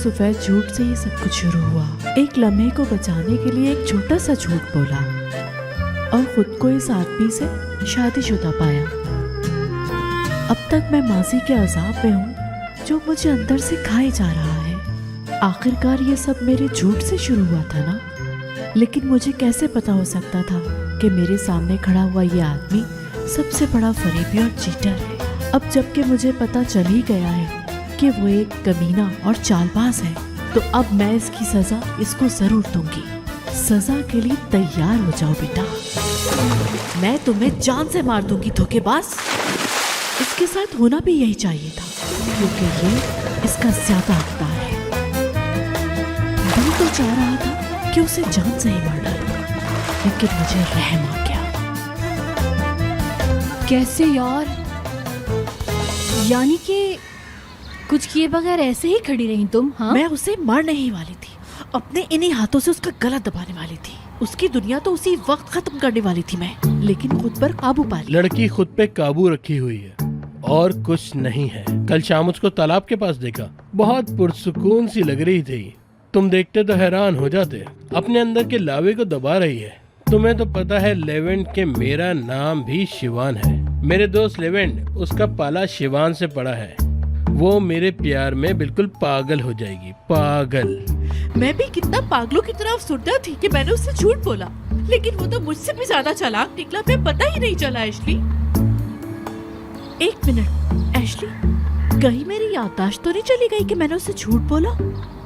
सफेद झूठ से ही सब कुछ शुरू हुआ। एक लम्हे को बचाने के लिए एक छोटा सा झूठ बोला और खुद को इस आदमी से शादीशुदा पाया। अब तक मैं माजी के अजाब में हूँ जो मुझे अंदर से खाए जा रहा है। आखिरकार ये सब मेरे झूठ से शुरू हुआ था ना, लेकिन मुझे कैसे पता हो सकता था कि मेरे सामने खड़ा हुआ ये आदमी सबसे बड़ा फरेबी और चीटर है। अब जबकि मुझे पता चल ही गया है कि वो एक कमीना और चालबाज है, तो अब मैं इसकी सजा इसको जरूर दूंगी। सजा के लिए तैयार हो जाओ बेटा, मैं तुम्हें जान से मार दूंगी धोखेबाज। इसके साथ होना भी यही चाहिए था, क्योंकि ये इसका ज्यादा हकदार है। दिल तो चाह रहा था कि उसे जान से ही मार डालूं, लेकिन मुझे रहम आ गया। कैसे यार? यानी कि कुछ किए बगैर ऐसे ही खड़ी रही तुम? हाँ, मैं उसे मारने ही वाली थी, अपने इन्हीं हाथों से उसका गला दबाने वाली थी। उसकी दुनिया तो उसी वक्त खत्म करने वाली थी मैं, लेकिन खुद पर काबू पा लिया। लड़की खुद पे काबू रखी हुई है और कुछ नहीं है। कल शाम उसको तालाब के पास देखा, बहुत पुरसुकून सी लग रही थी। तुम देखते तो हैरान हो जाते। अपने अंदर के लावे को दबा रही है। तुम्हें तो पता है लेवेंट के मेरा नाम भी शिवान है। मेरे दोस्त लेवेंट, उसका पाला शिवान से पड़ा है। वो मेरे प्यार में बिल्कुल पागल हो जाएगी, पागल। मैं भी कितना पागलों की तरह अफसुर्दा थी कि मैंने उससे झूठ बोला, लेकिन वो तो मुझसे भी ज्यादा चालाक निकला। मैं पता ही नहीं चला। एशली, एक मिनट। एशली, कहीं मेरी याददाश्त तो नहीं चली गई कि मैंने उससे झूठ बोला?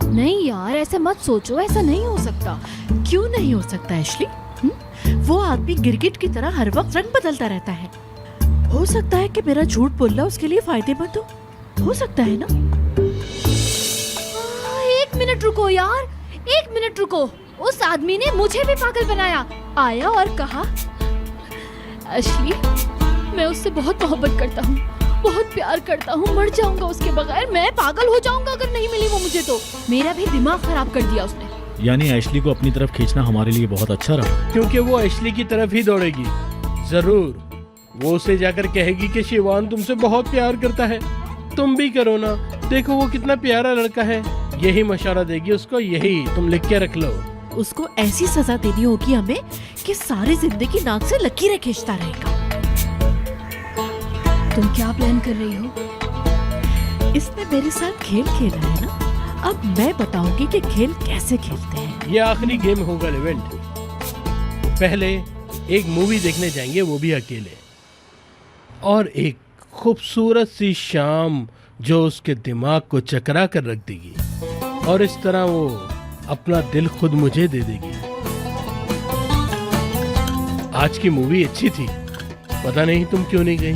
नहीं यार, ऐसे मत सोचो, ऐसा नहीं हो सकता। क्यों नहीं हो सकता एशली? वो आदमी गिरगिट की तरह हर वक्त रंग बदलता रहता है। हो सकता है कि मेरा झूठ बोलना उसके लिए फायदेमंद हो सकता है ना? एक मिनट रुको यार, एक मिनट रुको। उस आदमी ने मुझे भी पागल बनाया। आया और कहा, एशली, मैं उससे बहुत मोहब्बत करता हूँ, बहुत प्यार करता हूँ, मर जाऊंगा उसके बगैर, मैं पागल हो जाऊंगा अगर नहीं मिली वो मुझे तो। मेरा भी दिमाग खराब कर दिया उसने। यानी एशली को अपनी तरफ खींचना हमारे लिए बहुत अच्छा रहा, क्योंकि वो एशली की तरफ ही दौड़ेगी जरूर। वो उसे जाकर कहेगी कि शिवान तुमसे बहुत प्यार करता है, तुम भी करो ना, देखो वो कितना प्यारा लड़का है। यही मशवरा देगी उसको, यही तुम लिख के रख लो। उसको ऐसी सजा देनी होगी हमें कि सारी जिंदगी नाक से लकीरें खींचता रहेगा। तुम क्या प्लान कर रही हो? इसने मेरे साथ खेल खेला है ना, अब मैं बताऊंगी कि खेल कैसे खेलते हैं। ये आखिरी गेम होगा लेवेंट। पहले एक मूवी देखने जाएंगे, वो भी अकेले, और एक खूबसूरत सी शाम जो उसके दिमाग को चकरा कर रख देगी, और इस तरह वो अपना दिल खुद मुझे दे देगी। आज की मूवी अच्छी थी, पता नहीं तुम क्यों नहीं गई।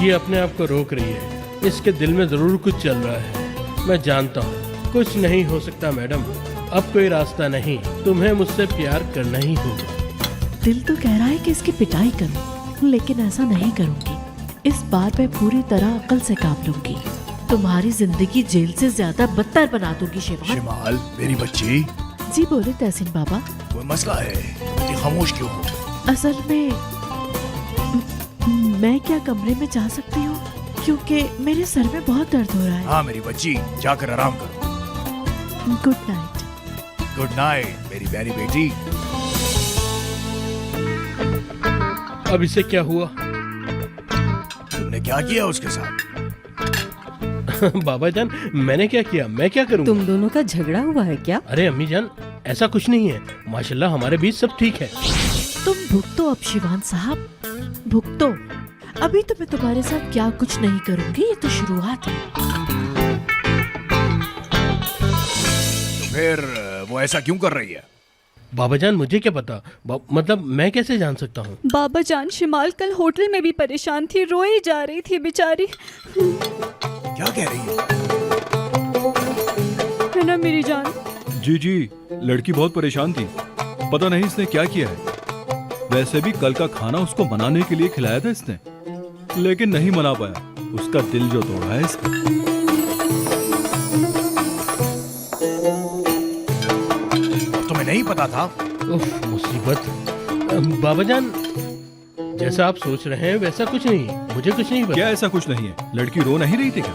ये अपने आप को रोक रही है, इसके दिल में जरूर कुछ चल रहा है। मैं जानता हूँ कुछ नहीं हो सकता मैडम, अब कोई रास्ता नहीं, तुम्हें मुझसे प्यार करना ही होगा। दिल तो कह रहा है कि इसकी पिटाई करूं, लेकिन ऐसा नहीं करूंगी। इस बार मैं पूरी तरह अकल से काम लूंगी। तुम्हारी जिंदगी जेल से ज्यादा बदतर बना दूंगी शिवान। शिमाल, मेरी बच्ची। जी बोले तहसीन बाबा। कोई मसला है? इतनी खामोश क्यों हो? असल में मैं क्या कमरे में जा सकती हूँ, क्योंकि मेरे सर में बहुत दर्द हो रहा है। हाँ मेरी बच्ची, जाकर आराम करो। Good night. गुड नाइट मेरी प्यारी बेटी। अब इसे क्या हुआ? तुमने क्या किया उसके साथ? बाबा जान, मैंने क्या किया? मैं क्या करूँगा? तुम दोनों का झगड़ा हुआ है क्या? अरे अम्मी जान, ऐसा कुछ नहीं है, माशाल्लाह हमारे बीच सब ठीक है। तुम भुगतो अब शिवान साहब, भुगतो। अभी तो मैं तुम्हारे साथ क्या कुछ नहीं करूंगी, ये तो शुरुआत है। तो फिर वो ऐसा क्यों कर रही है? बाबा जान मुझे क्या पता, मतलब मैं कैसे जान सकता हूँ? बाबा जान, शिमाल कल होटल में भी परेशान थी, रोई जा रही थी बेचारी। क्या कह रही है ना मेरी जान? जी जी, लड़की बहुत परेशान थी, पता नहीं इसने क्या किया है। वैसे भी कल का खाना उसको मनाने के लिए खिलाया था इसने, लेकिन नहीं मना पाया। उसका दिल जो तोड़ा है इसने। तुम्हें नहीं पता था? उफ, मुसीबत। बाबा जान, जैसा आप सोच रहे हैं वैसा कुछ नहीं, मुझे कुछ नहीं पता। क्या ऐसा कुछ नहीं है? लड़की रो नहीं रही थी क्या?